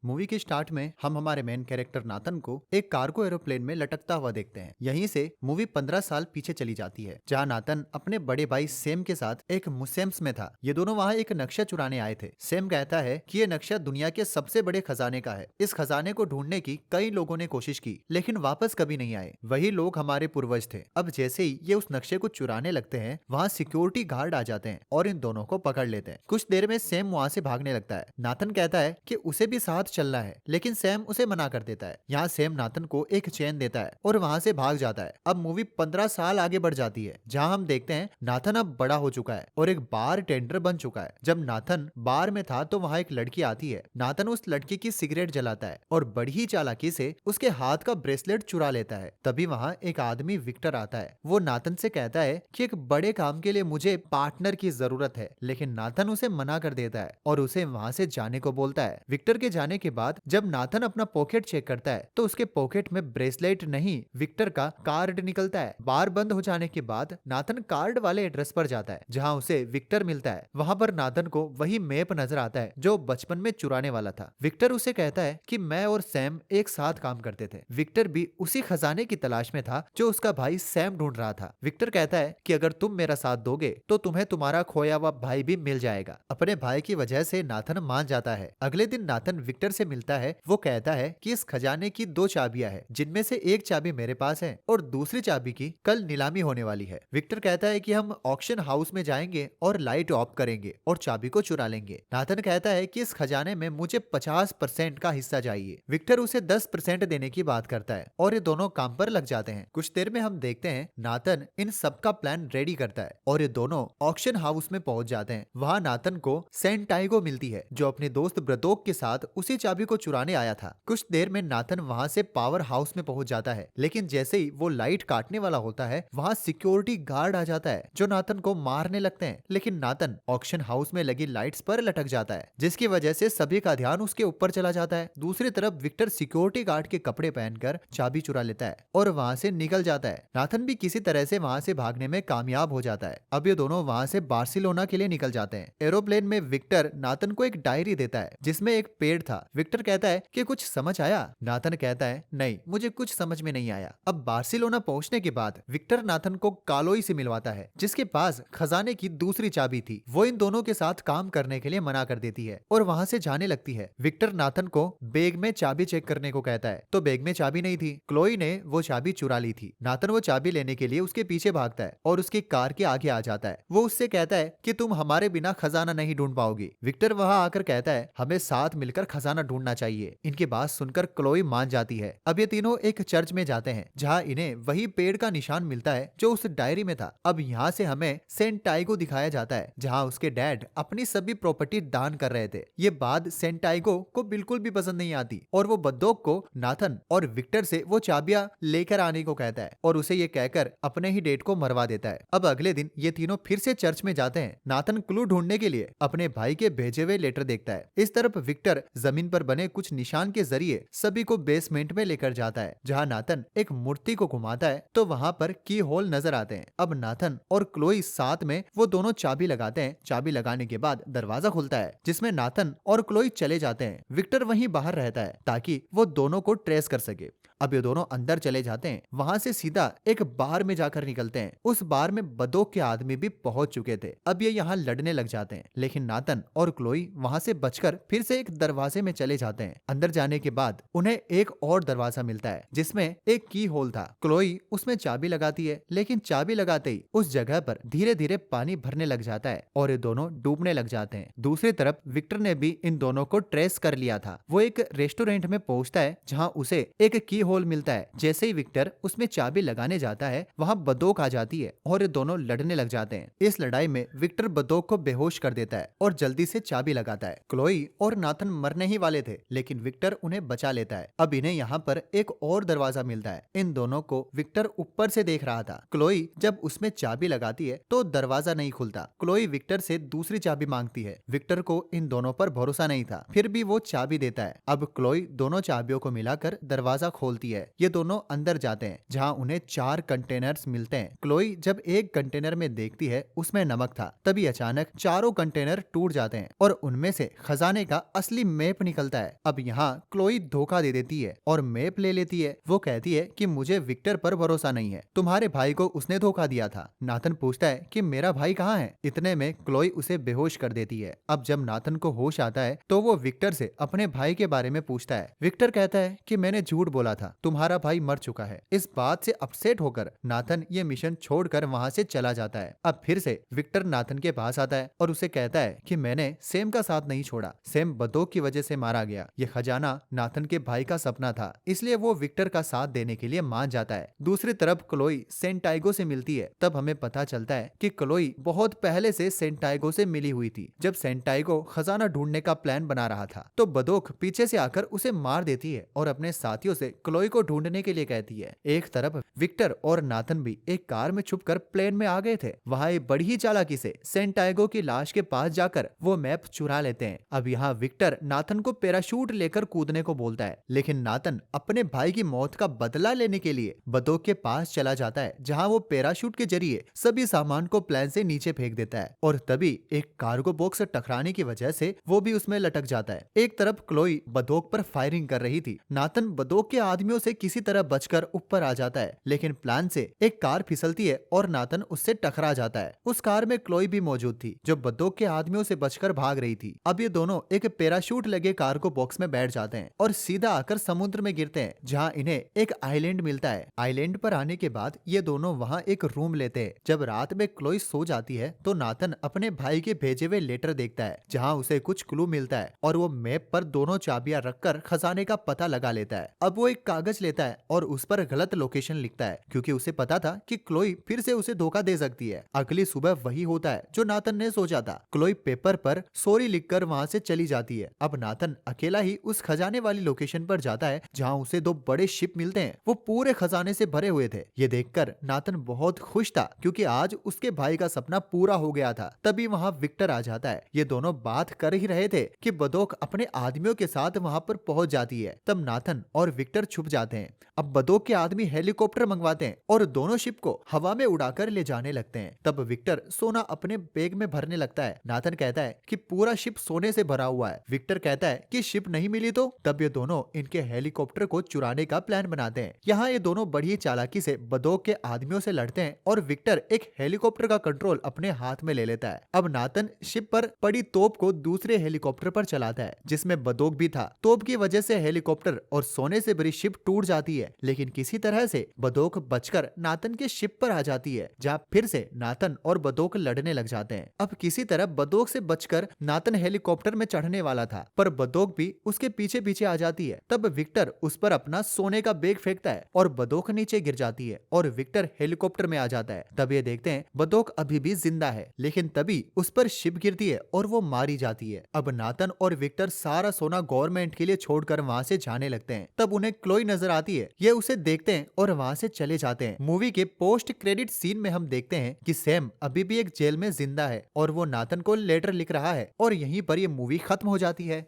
Movie के start में हम हमारे मेन कैरेक्टर नाथन को एक कार्गो एरोप्लेन में लटकता हुआ देखते हैं। यहीं से मूवी 15 साल पीछे चली जाती है, जहां नाथन अपने बड़े भाई सेम के साथ एक म्यूजियम्स में था। ये दोनों वहां एक नक्शा चुराने आए थे। सेम कहता है कि ये नक्शा दुनिया के सबसे बड़े खजाने का है। इस खजाने को ढूंढने की कई लोगों ने कोशिश की, लेकिन वापस कभी नहीं आए। वही लोग हमारे पूर्वज थे। अब जैसे ही ये उस नक्शे को चुराने लगते हैं, वहाँ सिक्योरिटी गार्ड आ जाते हैं और इन दोनों को पकड़ लेते हैं। कुछ देर में सेम वहाँ से भागने लगता है। नाथन कहता है कि उसे भी साथ चलना है, लेकिन सैम उसे मना कर देता है। यहाँ सैम नाथन को एक चेन देता है और वहाँ से भाग जाता है। अब मूवी 15 साल आगे बढ़ जाती है, जहाँ हम देखते हैं नाथन अब बड़ा हो चुका है और एक बार टेंडर बन चुका है। जब नाथन बार में था तो वहाँ एक लड़की आती है। नाथन उस लड़की की सिगरेट जलाता है और बड़ी ही चालाकी से उसके हाथ का ब्रेसलेट चुरा लेता है। तभी वहाँ एक आदमी विक्टर आता है। वो नाथन से कहता है कि एक बड़े काम के लिए मुझे पार्टनर की जरूरत है, लेकिन नाथन उसे मना कर देता है और उसे वहाँ से जाने को बोलता है। विक्टर के जाने के बाद जब नाथन अपना पॉकेट चेक करता है तो उसके पॉकेट में ब्रेसलेट नहीं, विक्टर का कार्ड निकलता है। बार बंद हो जाने के बाद नाथन कार्ड वाले एड्रेस पर जाता है, जहाँ उसे विक्टर मिलता है। वहाँ पर नाथन को वही मैप नजर आता है जो बचपन में चुराने वाला था। विक्टर उसे कहता है कि मैं और सैम एक साथ काम करते थे। विक्टर भी उसी खजाने की तलाश में था जो उसका भाई सैम ढूंढ रहा था। विक्टर कहता है कि अगर तुम मेरा साथ दोगे तो तुम्हें तुम्हारा खोया हुआ भाई भी मिल जाएगा। अपने भाई की वजह से नाथन मान जाता है। अगले दिन नाथन विक्टर से मिलता है। वो कहता है कि इस खजाने की 2 चाबियां हैं, जिनमें से एक चाबी मेरे पास है और दूसरी चाबी की कल नीलामी होने वाली है। विक्टर कहता है कि हम ऑक्शन हाउस में जाएंगे और लाइट ऑफ करेंगे और चाबी को चुरा लेंगे। नाथन कहता है कि इस खजाने में मुझे 50% का हिस्सा चाहिए। विक्टर उसे 10% देने की बात करता है और ये दोनों काम पर लग जाते हैं। कुछ देर में हम देखते हैं नाथन इन सब का प्लान रेडी करता है और ये दोनों ऑक्शन हाउस में पहुंच जाते हैं। वहां नाथन को सेंटाइगो मिलती है, जो अपने दोस्त ब्रदोक के साथ उसी चाबी को चुराने आया था। कुछ देर में नाथन वहां से पावर हाउस में पहुंच जाता है, लेकिन जैसे ही वो लाइट काटने वाला होता है, वहां सिक्योरिटी गार्ड आ जाता है जो नाथन को मारने लगते हैं। लेकिन नाथन ऑक्शन हाउस में लगी लाइट्स पर लटक जाता है, जिसकी वजह से सभी का ध्यान उसके ऊपर चला जाता है। दूसरी तरफ विक्टर सिक्योरिटी गार्ड के कपड़े पहनकर चाबी चुरा लेता है और वहां से निकल जाता है। नाथन भी किसी तरह से वहां से भागने में कामयाब हो जाता है। अब ये दोनों वहां से बार्सिलोना के लिए निकल जाते हैं। एरोप्लेन में विक्टर नाथन को एक डायरी देता है जिसमें एक पेड़ था। विक्टर कहता है कि कुछ समझ आया? नाथन कहता है नहीं, मुझे कुछ समझ में नहीं आया। अब बार्सिलोना पहुंचने के बाद विक्टर नाथन को कालोई से मिलवाता है, जिसके पास खजाने की दूसरी चाबी थी। वो इन दोनों के साथ काम करने के लिए मना कर देती है और वहां से जाने लगती है। विक्टर नाथन को बैग में चाबी चेक करने को कहता है, तो बैग में चाबी नहीं थी। क्लोई ने वो चाबी चुरा ली थी। नाथन वो चाबी लेने के लिए उसके पीछे भागता है और उसकी कार के आगे आ जाता है। वो उससे कहता है कि तुम हमारे बिना खजाना नहीं ढूंढ पाओगी। विक्टर वहां आकर कहता है हमें साथ मिलकर खजाना ढूंढना चाहिए। इनकी बात सुनकर क्लोई मान जाती है। अब ये तीनों एक चर्च में जाते हैं, जहाँ इन्हें वही पेड़ का निशान मिलता है जो उस डायरी में था। अब यहाँ से हमें सेंटाइगो दिखाया जाता है, जहाँ उसके डैड अपनी सभी प्रॉपर्टी दान कर रहे थे। ये बात सेंटाइगो को बिल्कुल भी पसंद नहीं आती और वो बद्दोक को नाथन और विक्टर से वो चाबियां लेकर आने को कहता है और उसे ये कहकर अपने ही डेट को मरवा देता है। अब अगले दिन ये तीनों फिर से चर्च में जाते हैं। नाथन क्लू ढूंढने के लिए अपने भाई के भेजे हुए लेटर देखता है। इस तरफ विक्टर जमीन पर बने कुछ निशान के जरिए सभी को बेसमेंट में लेकर जाता है, जहाँ नाथन एक मूर्ति को घुमाता है तो वहाँ पर की होल नजर आते हैं। अब नाथन और क्लोई साथ में वो दोनों चाबी लगाते हैं। चाबी लगाने के बाद दरवाजा खुलता है, जिसमें नाथन और क्लोई चले जाते हैं। विक्टर वहीं बाहर रहता है ताकि वो दोनों को ट्रेस कर सके। अब ये दोनों अंदर चले जाते हैं। वहां से सीधा एक बार में जाकर निकलते हैं। उस बार में बदोक के आदमी भी पहुंच चुके थे। अब ये यहाँ लड़ने लग जाते हैं, लेकिन नाथन और क्लोई वहां से बचकर फिर से एक दरवाजे में चले जाते हैं। अंदर जाने के बाद उन्हें एक और दरवाजा मिलता है, जिसमें एक की होल था। क्लोई उसमें चाबी लगाती है, लेकिन चाबी लगाते ही उस जगह पर धीरे धीरे पानी भरने लग जाता है और ये दोनों डूबने लग जाते हैं। दूसरी तरफ विक्टर ने भी इन दोनों को ट्रेस कर लिया था। वो एक रेस्टोरेंट में पहुंचता है, जहाँ उसे एक की होल मिलता है। जैसे ही विक्टर उसमें चाबी लगाने जाता है, वहाँ बदोक आ जाती है और ये दोनों लड़ने लग जाते हैं। इस लड़ाई में विक्टर बदोक को बेहोश कर देता है और जल्दी से चाबी लगाता है। क्लोई और नाथन मरने ही वाले थे, लेकिन विक्टर उन्हें बचा लेता है। अब इन्हें यहाँ पर एक और दरवाजा मिलता है। इन दोनों को विक्टर ऊपर से देख रहा था। क्लोई जब उसमें चाबी लगाती है तो दरवाजा नहीं खुलता। क्लोई विक्टर से दूसरी चाबी मांगती है। विक्टर को इन दोनों पर भरोसा नहीं था, फिर भी वो चाबी देता है। अब क्लोई दोनों चाबियों को मिलाकर दरवाजा खोल बोलती है। ये दोनों अंदर जाते हैं जहाँ उन्हें 4 कंटेनर्स मिलते हैं। क्लोई जब एक कंटेनर में देखती है उसमें नमक था, तभी अचानक चारों कंटेनर टूट जाते हैं और उनमें से खजाने का असली मैप निकलता है। अब यहाँ क्लोई धोखा दे देती है और मैप ले लेती है। वो कहती है कि मुझे विक्टर पर भरोसा नहीं है, तुम्हारे भाई को उसने धोखा दिया था। नाथन पूछता है कि मेरा भाई कहाँ है। इतने में क्लोई उसे बेहोश कर देती है। अब जब नाथन को होश आता है तो वो विक्टर से अपने भाई के बारे में पूछता है। विक्टर कहता है कि मैंने झूठ बोला था, तुम्हारा भाई मर चुका है। इस बात से अपसेट होकर नाथन ये मिशन छोड़कर वहाँ से चला जाता है। अब फिर से विक्टर नाथन के पास आता है और उसे कहता है कि मैंने सैम का साथ नहीं छोड़ा, सैम बदोक की वजह से मारा गया। ये खजाना नाथन के भाई का सपना था, इसलिए वो विक्टर का साथ देने के लिए मान जाता है। दूसरी तरफ क्लोई सेंटाइगो से मिलती है। तब हमें पता चलता है कि क्लोई बहुत पहले से सेंटाइगो से मिली हुई थी। जब सेंटाइगो खजाना ढूंढने का प्लान बना रहा था तो बदोक पीछे से आकर उसे मार देती है और अपने साथियों से क्लोई को ढूंढने के लिए कहती है। एक तरफ विक्टर और नाथन भी एक कार में छुपकर प्लेन में आ गए थे। वहाँ एक बड़ी ही चालाकी से सेंटाइगो की लाश के पास जाकर वो मैप चुरा लेते हैं। अब यहाँ विक्टर नाथन को पैराशूट लेकर कूदने को बोलता है, लेकिन नाथन अपने भाई की मौत का बदला लेने के लिए बदोक के पास चला जाता है, जहाँ वो पैराशूट के जरिए सभी सामान को प्लेन से नीचे फेंक देता है और तभी एक कार्गो बॉक्स से टकराने की वजह से वो भी उसमें लटक जाता है। एक तरफ क्लोई बदोक पर फायरिंग कर रही थी। नाथन बदोक के आदमियों से किसी तरह बचकर ऊपर आ जाता है, लेकिन प्लान से एक कार फिसलती है और नाथन उससे टकरा जाता है। उस कार में क्लोई भी मौजूद थी जो बदोक के आदमियों से बचकर भाग रही थी। अब ये दोनों एक पैराशूट लगे कार्गो बॉक्स में बैठ जाते हैं और सीधा आकर समुद्र में गिरते हैं, जहाँ इन्हें एक आइलैंड मिलता है। आइलैंड पर आने के बाद ये दोनों वहाँ एक रूम लेते हैं। जब रात में क्लोई सो जाती है तो नाथन अपने भाई के भेजे हुए लेटर देखता है, जहाँ उसे कुछ क्लू मिलता है और वो मैप पर दोनों चाबियां रखकर खजाने का पता लगा लेता है। अब वो एक कागज लेता है और उस पर गलत लोकेशन लिखता है, क्योंकि उसे पता था कि क्लोई फिर से उसे धोखा दे सकती है। अगली सुबह वही होता है जो नाथन ने सोचा था। क्लोई पेपर पर सॉरी लिखकर वहाँ से चली जाती है। अब नाथन अकेला ही उस खजाने वाली लोकेशन पर जाता है, जहाँ उसे 2 बड़े शिप मिलते हैं। वो पूरे खजाने से भरे हुए थे। ये देखकर नाथन बहुत खुश था, क्योंकि आज उसके भाई का सपना पूरा हो गया था। तभी वहाँ विक्टर आ जाता है। ये दोनों बात कर ही रहे थे कि बदोक अपने आदमियों के साथ वहाँ पर पहुंच जाती है। तब नाथन और विक्टर छुप जाते हैं। अब बदोक के आदमी हेलीकॉप्टर मंगवाते हैं और दोनों शिप को हवा में उड़ाकर ले जाने लगते हैं। तब विक्टर सोना अपने बैग में भरने लगता है। नाथन कहता है कि पूरा शिप सोने से भरा हुआ है। विक्टर कहता है कि शिप नहीं मिली तो? तब ये दोनों इनके हेलीकॉप्टर को चुराने का प्लान बनाते हैं। यहाँ ये दोनों बड़ी चालाकी से बदोक के आदमियों से लड़ते हैं और विक्टर एक हेलीकॉप्टर का कंट्रोल अपने हाथ में ले लेता है। अब नाथन शिप पर पड़ी तोप को दूसरे हेलीकॉप्टर पर चलाता है, जिसमें बदोक भी था। तोप की वजह से हेलीकॉप्टर और सोने से भरी शिप टूट जाती है, लेकिन किसी तरह से बदोक बचकर नाथन के शिप पर आ जाती है, जहाँ फिर से नाथन और बदोक लड़ने लग जाते हैं। अब किसी तरह बदोक से बचकर नाथन हेलीकॉप्टर में चढ़ने वाला था, पर बदोक भी उसके पीछे पीछे आ जाती है। तब विक्टर उस पर अपना सोने का बैग फेंकता है और बदोक नीचे गिर जाती है और विक्टर हेलीकॉप्टर में आ जाता है। तब ये देखते हैं बदोक अभी भी जिंदा है, लेकिन तभी उस पर शिप गिरती है और वो मारी जाती है। अब नाथन और विक्टर सारा सोना गवर्नमेंट के लिए छोड़कर वहाँ से जाने लगते हैं। तब उन्हें क्लोई नजर आती है। ये उसे देखते हैं और वहाँ से चले जाते हैं। मूवी के पोस्ट क्रेडिट सीन में हम देखते हैं कि सैम अभी भी एक जेल में जिंदा है और वो नाथन को लेटर लिख रहा है और यहीं पर ये मूवी खत्म हो जाती है।